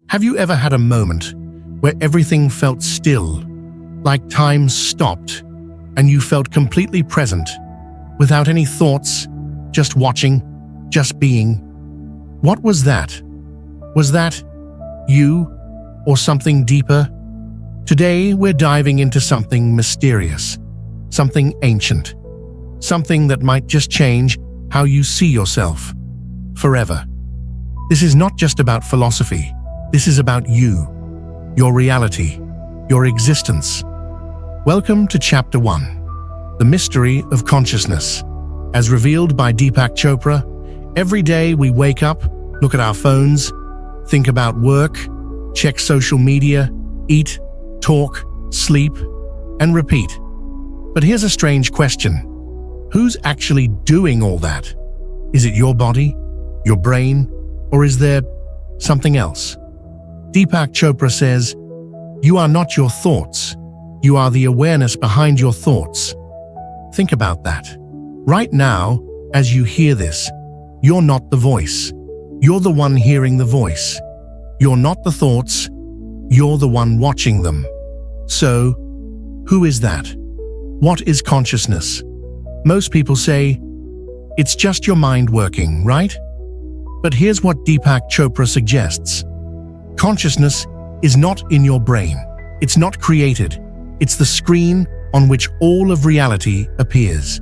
Have you ever had a moment where everything felt still, like time stopped, and you felt completely present, without any thoughts, just watching, just being? What was that? Was that you or something deeper? Today, we're diving into something mysterious, something ancient, something that might just change how you see yourself forever. This is not just about philosophy. This is about you, your reality, your existence. Welcome to Chapter 1, The Mystery of Consciousness. As revealed by Deepak Chopra, every day we wake up, look at our phones, think about work, check social media, eat, talk, sleep, and repeat. But here's a strange question. Who's actually doing all that? Is it your body, your brain, or is there something else? Deepak Chopra says, "You are not your thoughts. You are the awareness behind your thoughts." Think about that. Right now, as you hear this, you're not the voice. You're the one hearing the voice. You're not the thoughts. You're the one watching them. So, who is that? What is consciousness? Most people say, it's just your mind working, right? But here's what Deepak Chopra suggests. Consciousness is not in your brain. It's not created. It's the screen on which all of reality appears.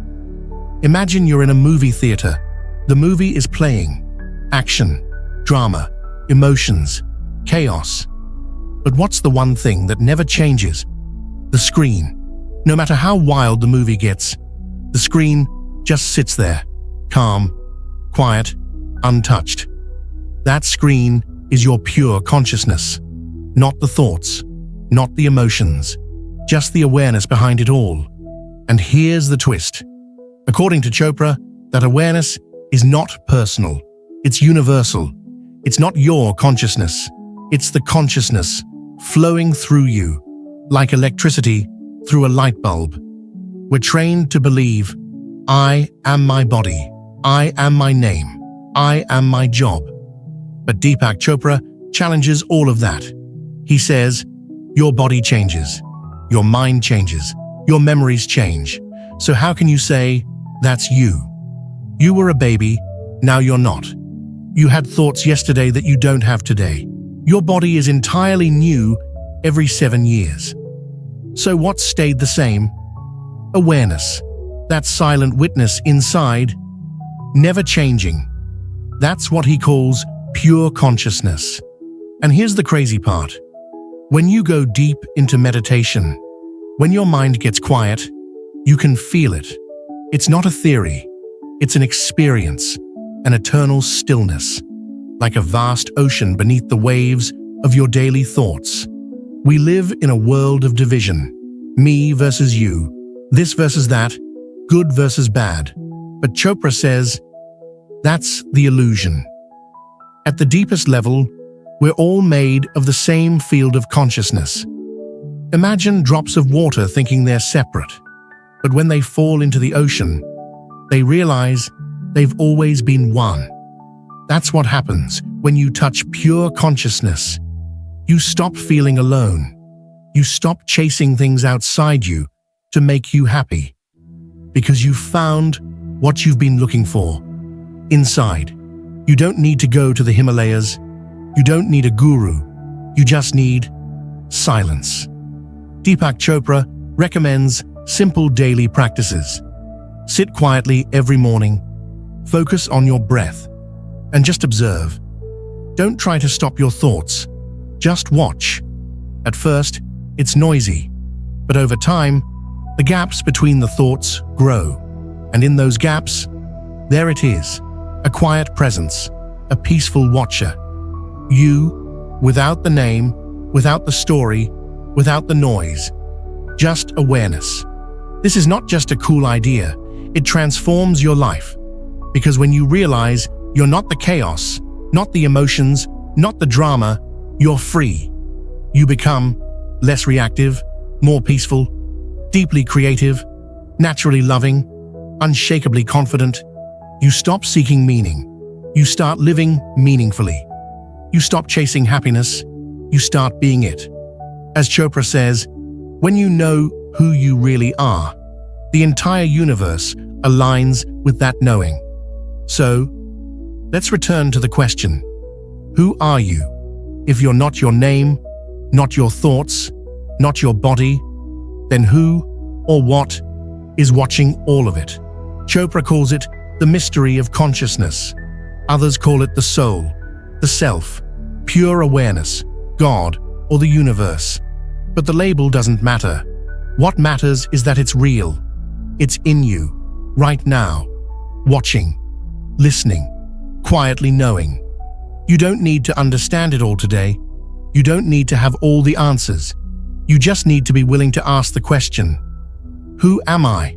Imagine you're in a movie theater. The movie is playing. Action, drama, emotions, chaos. But what's the one thing that never changes? The screen. No matter how wild the movie gets, the screen just sits there, calm, quiet, untouched. That screen is your pure consciousness. Not the thoughts, not the emotions, just the awareness behind it all. And here's the twist. According to Chopra, that awareness is not personal. It's universal. It's not your consciousness. It's the consciousness flowing through you, like electricity through a light bulb. We're trained to believe, I am my body, I am my name, I am my job. But Deepak Chopra challenges all of that. He says, your body changes, your mind changes, your memories change. So how can you say, that's you? You were a baby, now you're not. You had thoughts yesterday that you don't have today. Your body is entirely new every 7 years. So what stayed the same? Awareness. That silent witness inside, never changing. That's what he calls pure consciousness. And here's the crazy part. When you go deep into meditation, when your mind gets quiet, you can feel it. It's not a theory. It's an experience, an eternal stillness, like a vast ocean beneath the waves of your daily thoughts. We live in a world of division. Me versus you, this versus that, good versus bad. But Chopra says, that's the illusion. At the deepest level, we're all made of the same field of consciousness. Imagine drops of water thinking they're separate, but when they fall into the ocean, they realize they've always been one. That's what happens when you touch pure consciousness. You stop feeling alone. You stop chasing things outside you to make you happy, because you've found what you've been looking for inside. You don't need to go to the Himalayas. You don't need a guru. You just need silence. Deepak Chopra recommends simple daily practices. Sit quietly every morning, focus on your breath, and just observe. Don't try to stop your thoughts, just watch. At first, it's noisy, but over time, the gaps between the thoughts grow. And in those gaps, there it is, a quiet presence, a peaceful watcher. You, without the name, without the story, without the noise, just awareness. This is not just a cool idea, it transforms your life. Because when you realize you're not the chaos, not the emotions, not the drama, you're free. You become less reactive, more peaceful, deeply creative, naturally loving, unshakably confident. You stop seeking meaning. You start living meaningfully. You stop chasing happiness. you start being it. As Chopra says, when you know who you really are, the entire universe aligns with that knowing. So, let's return to the question, who are you? If you're not your name, not your thoughts, not your body, then who or what is watching all of it? Chopra calls it the mystery of consciousness. Others call it the soul, the self, pure awareness, God, or the universe. But the label doesn't matter. What matters is that it's real. It's in you, right now, watching, listening, quietly knowing. You don't need to understand it all today. You don't need to have all the answers. You just need to be willing to ask the question, who am I?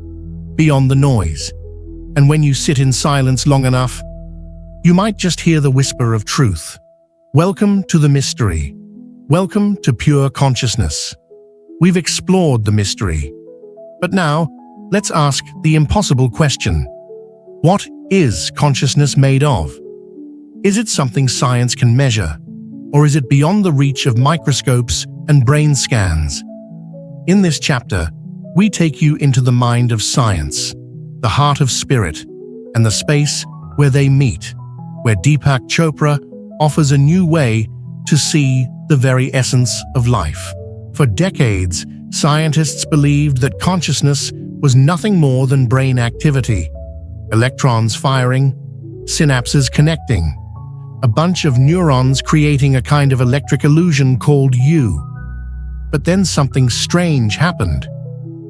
Beyond the noise. And when you sit in silence long enough, you might just hear the whisper of truth. Welcome to the mystery. Welcome to pure consciousness. We've explored the mystery. But now, let's ask the impossible question. What is consciousness made of? Is it something science can measure? Or is it beyond the reach of microscopes and brain scans? In this chapter, we take you into the mind of science, the heart of spirit, and the space where they meet, where Deepak Chopra offers a new way to see the very essence of life. For decades, scientists believed that consciousness was nothing more than brain activity, electrons firing, synapses connecting, a bunch of neurons creating a kind of electric illusion called you. But then something strange happened.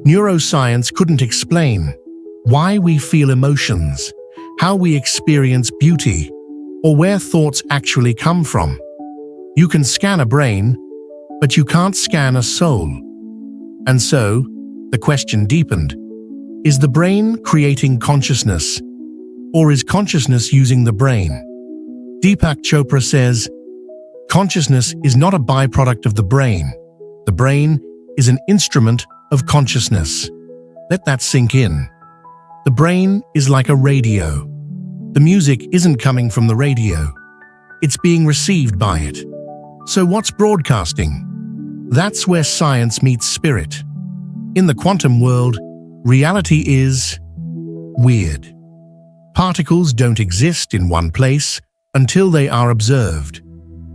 Neuroscience couldn't explain why we feel emotions, how we experience beauty, or where thoughts actually come from. You can scan a brain, but you can't scan a soul. And so, the question deepened. Is the brain creating consciousness, or is consciousness using the brain? Deepak Chopra says, consciousness is not a byproduct of the brain. The brain is an instrument of consciousness. Let that sink in. The brain is like a radio. The music isn't coming from the radio. It's being received by it. So what's broadcasting? That's where science meets spirit. In the quantum world, reality is weird. Particles don't exist in one place until they are observed.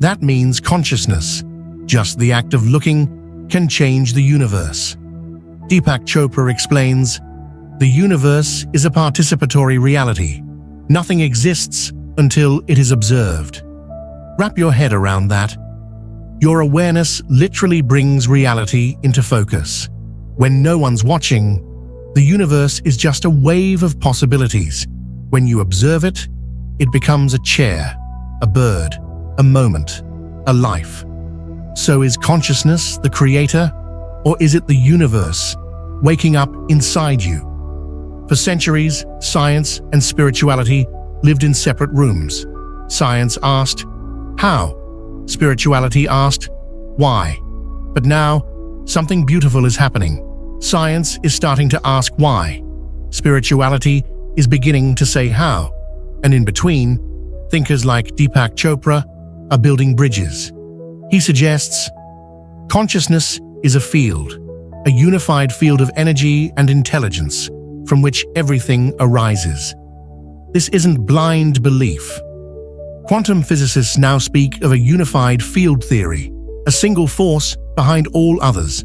That means consciousness, just the act of looking, can change the universe. Deepak Chopra explains, the universe is a participatory reality. Nothing exists until it is observed. Wrap your head around that. Your awareness literally brings reality into focus. When no one's watching, the universe is just a wave of possibilities. When you observe it, it becomes a chair, a bird, a moment, a life. So is consciousness the creator, or is it the universe waking up inside you? For centuries, science and spirituality lived in separate rooms. Science asked, how? Spirituality asked, why? But now, something beautiful is happening. Science is starting to ask why. Spirituality is beginning to say how. And in between, thinkers like Deepak Chopra are building bridges. He suggests, consciousness is a field, a unified field of energy and intelligence from which everything arises. This isn't blind belief. Quantum physicists now speak of a unified field theory, a single force behind all others.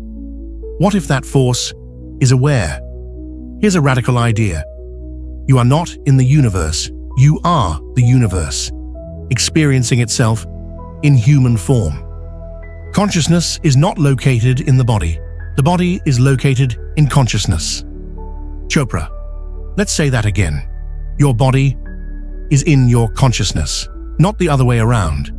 What if that force is aware? Here's a radical idea. You are not in the universe. You are the universe, experiencing itself in human form. Consciousness is not located in the body. The body is located in consciousness. Chopra, let's say that again. Your body is in your consciousness, not the other way around.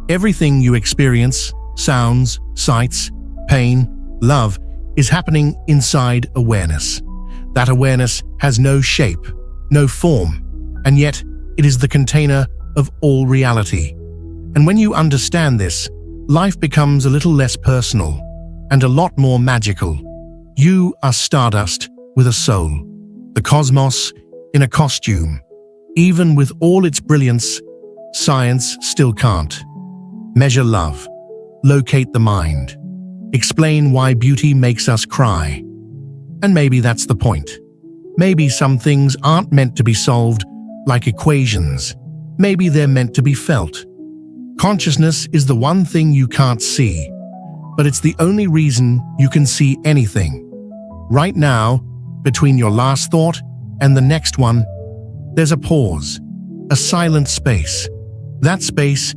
Everything you experience, sounds, sights, pain, love, is happening inside awareness. That awareness has no shape, no form, and yet it is the container of all reality. And when you understand this, life becomes a little less personal and a lot more magical. You are stardust with a soul, the cosmos in a costume. Even with all its brilliance, science still can't measure love. locate the mind, explain why beauty makes us cry. And maybe that's the point. Maybe some things aren't meant to be solved like equations. Maybe they're meant to be felt. Consciousness is the one thing you can't see, but it's the only reason you can see anything. Right now, between your last thought and the next one, there's a pause, a silent space. That space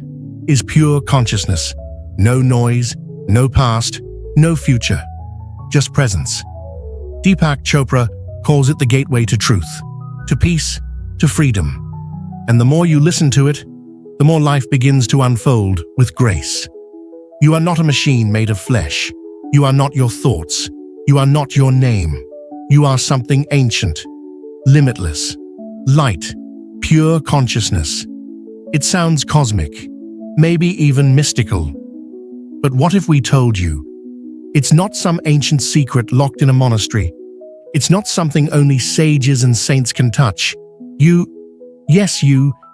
is pure consciousness. No noise, no past, no future, just presence. Deepak Chopra calls it the gateway to truth, to peace, to freedom. And the more you listen to it, the more life begins to unfold with grace. You are not a machine made of flesh. You are not your thoughts. You are not your name. You are something ancient, limitless, light, pure consciousness. It sounds cosmic, maybe even mystical. But what if we told you it's not some ancient secret locked in a monastery? It's not something only sages and saints can touch. You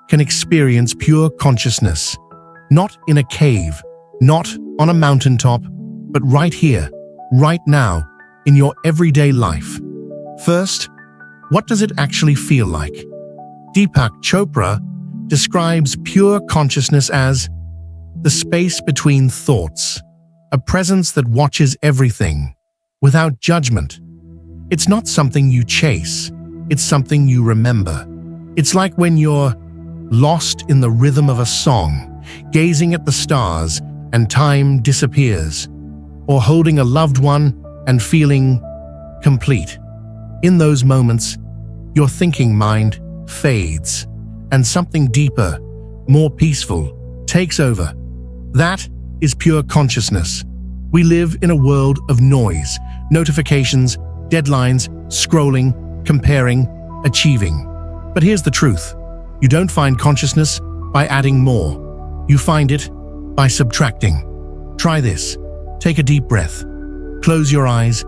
can experience pure consciousness, not in a cave, not on a mountaintop, but right here, right now, in your everyday life. First, what does it actually feel like? Deepak Chopra describes pure consciousness as the space between thoughts, a presence that watches everything, without judgment. It's not something you chase, it's something you remember. It's like when you're lost in the rhythm of a song, gazing at the stars and time disappears, or holding a loved one and feeling complete. In those moments, your thinking mind fades, and something deeper, more peaceful, takes over. That is pure consciousness. We live in a world of noise, notifications, deadlines, scrolling, comparing, achieving. But here's the truth. You don't find consciousness by adding more. You find it by subtracting. Try this. Take a deep breath. Close your eyes.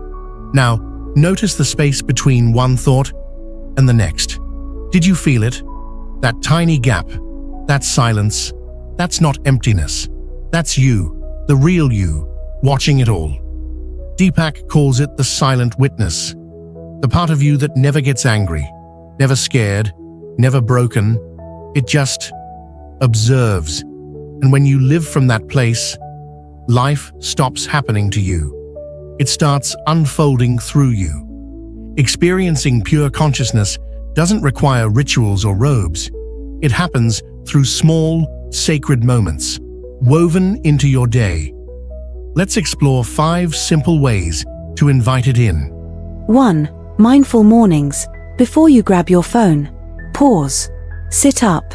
Now, notice the space between one thought and the next. Did you feel it? That tiny gap, that silence, that's not emptiness. That's you, the real you, watching it all. Deepak calls it the silent witness, the part of you that never gets angry, never scared, never broken. It just observes. And when you live from that place, life stops happening to you. It starts unfolding through you. Experiencing pure consciousness doesn't require rituals or robes. It happens through small, sacred moments, woven into your day. Let's explore 5 simple ways to invite it in. 1. Mindful mornings. Before you grab your phone, pause. Sit up.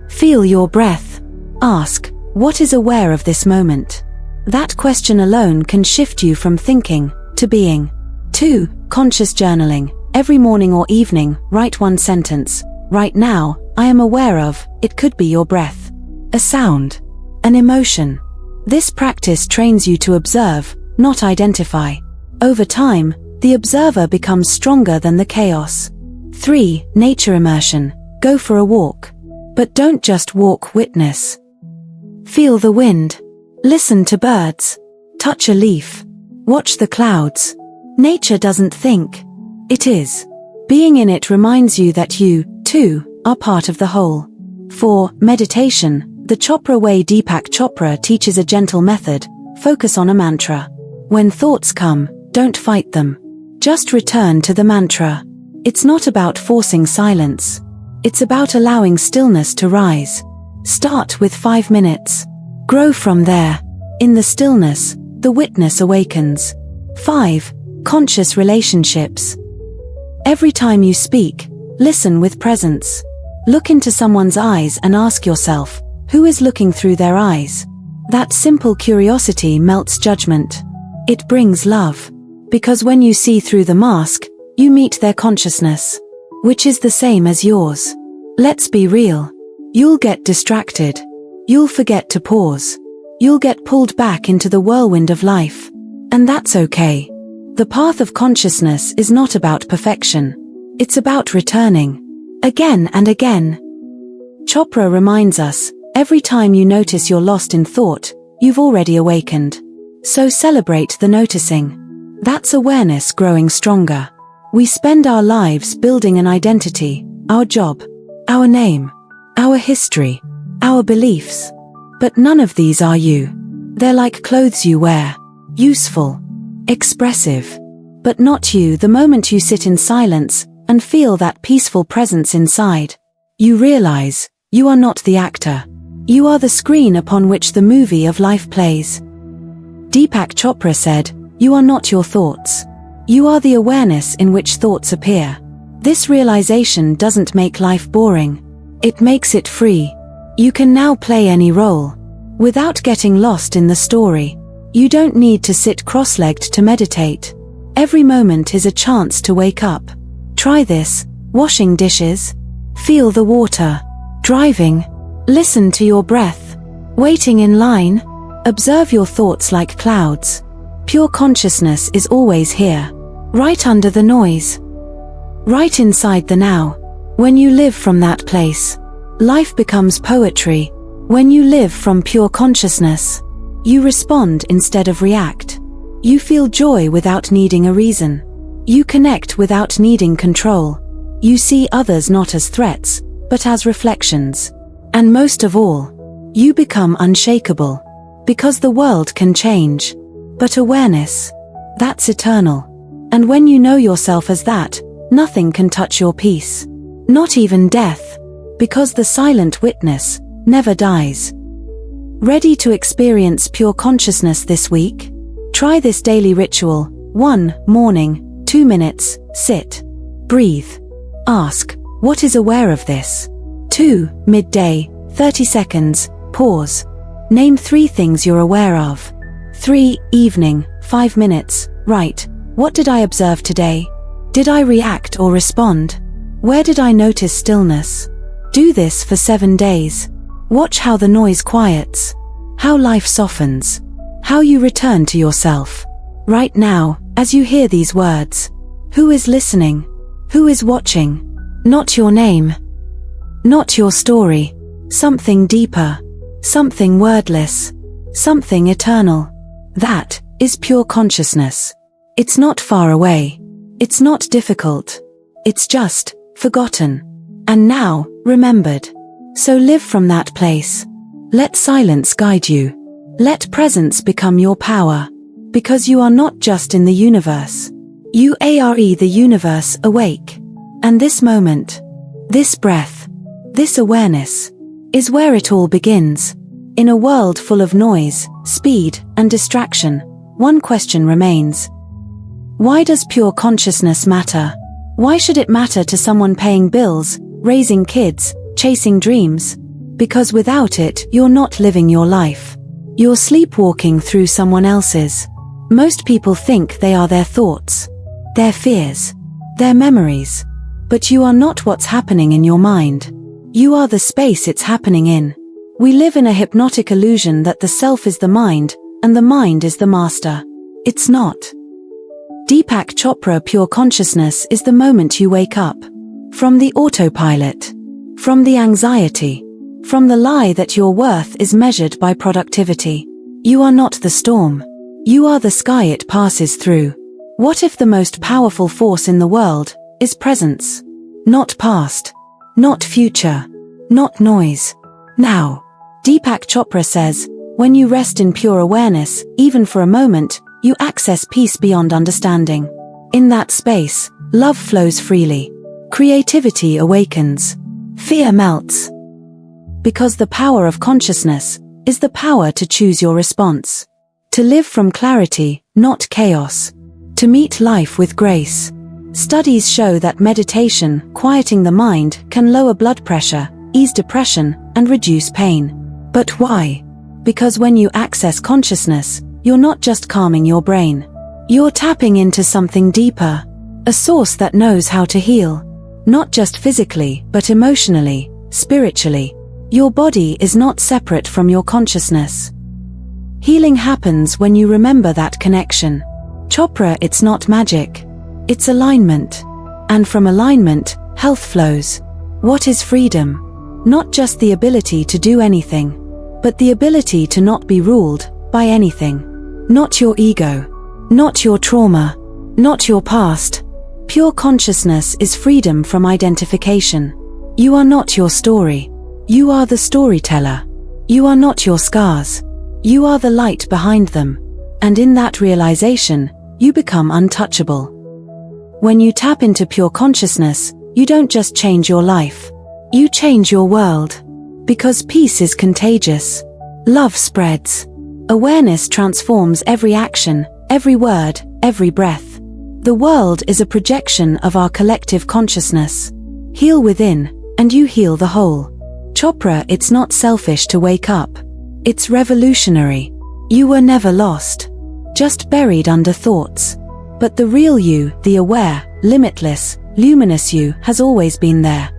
Feel your breath. Ask, what is aware of this moment? That question alone can shift you from thinking to being. 2. Conscious journaling. Every morning or evening, write one sentence. Right now, I am aware of. It could be your breath, a sound, an emotion. This practice trains you to observe, not identify. Over time, the observer becomes stronger than the chaos. 3. Nature immersion. Go for a walk. But don't just walk, witness. Feel the wind. Listen to birds. Touch a leaf. Watch the clouds. Nature doesn't think. It is. Being in it reminds you that you, too, are part of the whole. 4. Meditation. The Chopra way. Deepak Chopra teaches a gentle method. Focus on a mantra. When thoughts come, don't fight them. Just return to the mantra. It's not about forcing silence. It's about allowing stillness to rise. Start with 5 minutes. Grow from there. In the stillness, the witness awakens. 5. Conscious relationships. Every time you speak, listen with presence. Look into someone's eyes and ask yourself, who is looking through their eyes? That simple curiosity melts judgment. It brings love. Because when you see through the mask, you meet their consciousness, which is the same as yours. Let's be real. You'll get distracted. You'll forget to pause. You'll get pulled back into the whirlwind of life. And that's okay. The path of consciousness is not about perfection. It's about returning. Again and again. Chopra reminds us, every time you notice you're lost in thought, you've already awakened. So celebrate the noticing. That's awareness growing stronger. We spend our lives building an identity, our job, our name, our history, our beliefs. But none of these are you. They're like clothes you wear, useful, expressive, but not you. The moment you sit in silence and feel that peaceful presence inside, you realize you are not the actor. You are the screen upon which the movie of life plays. Deepak Chopra said, "You are not your thoughts. You are the awareness in which thoughts appear." This realization doesn't make life boring. It makes it free. You can now play any role, without getting lost in the story. You don't need to sit cross-legged to meditate. Every moment is a chance to wake up. Try this: washing dishes, feel the water, driving, listen to your breath, waiting in line, observe your thoughts like clouds. Pure consciousness is always here, right under the noise, right inside the now. When you live from that place, life becomes poetry. When you live from pure consciousness, you respond instead of react. You feel joy without needing a reason. You connect without needing control. You see others not as threats, but as reflections. And most of all, you become unshakable. Because the world can change. But awareness, that's eternal. And when you know yourself as that, nothing can touch your peace. Not even death. Because the silent witness never dies. Ready to experience pure consciousness this week? Try this daily ritual. 1. Morning, 2 minutes, sit. Breathe. Ask, what is aware of this? 2. Midday, 30 seconds, pause. Name 3 things you're aware of. 3. Evening, 5 minutes, write, what did I observe today? Did I react or respond? Where did I notice stillness? Do this for 7 days. Watch how the noise quiets, how life softens, how you return to yourself. Right now, as you hear these words, who is listening? Who is watching? Not your name, not your story, something deeper, something wordless, something eternal. That is pure consciousness. It's not far away. It's not difficult. It's just forgotten. And now, remembered. So live from that place. Let silence guide you. Let presence become your power. Because you are not just in the universe. You are the universe awake. And this moment, this breath, this awareness, is where it all begins. In a world full of noise, speed, and distraction, one question remains. Why does pure consciousness matter? Why should it matter to someone paying bills, raising kids, chasing dreams? Because without it, you're not living your life. You're sleepwalking through someone else's. Most people think they are their thoughts, their fears, their memories. But you are not what's happening in your mind. You are the space it's happening in. We live in a hypnotic illusion that the self is the mind, and the mind is the master. It's not. Deepak Chopra pure consciousness is the moment you wake up. From the autopilot. From the anxiety. From the lie that your worth is measured by productivity. You are not the storm. You are the sky it passes through. What if the most powerful force in the world is presence? Not past. Not future. Not noise. Now. Deepak Chopra says, when you rest in pure awareness, even for a moment, you access peace beyond understanding. In that space, love flows freely. Creativity awakens. Fear melts. Because the power of consciousness is the power to choose your response. To live from clarity, not chaos. To meet life with grace. Studies show that meditation, quieting the mind, can lower blood pressure, ease depression, and reduce pain. But why? Because when you access consciousness, you're not just calming your brain. You're tapping into something deeper. A source that knows how to heal. Not just physically, but emotionally, spiritually. Your body is not separate from your consciousness. Healing happens when you remember that connection. Chopra, it's not magic. It's alignment. And from alignment, health flows. What is freedom? Not just the ability to do anything, but the ability to not be ruled by anything. Not your ego. Not your trauma. Not your past. Pure consciousness is freedom from identification. You are not your story. You are the storyteller. You are not your scars. You are the light behind them. And in that realization, you become untouchable. When you tap into pure consciousness, you don't just change your life. You change your world. Because peace is contagious. Love spreads. Awareness transforms every action, every word, every breath. The world is a projection of our collective consciousness. Heal within, and you heal the whole. Chopra, it's not selfish to wake up. It's revolutionary. You were never lost. Just buried under thoughts. But the real you, the aware, limitless, luminous you, has always been there.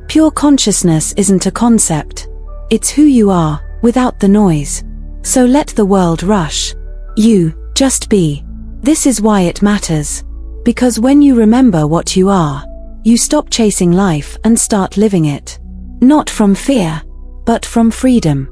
Pure consciousness isn't a concept. It's who you are, without the noise. So let the world rush. You, just be. This is why it matters. Because when you remember what you are, you stop chasing life and start living it. Not from fear, but from freedom.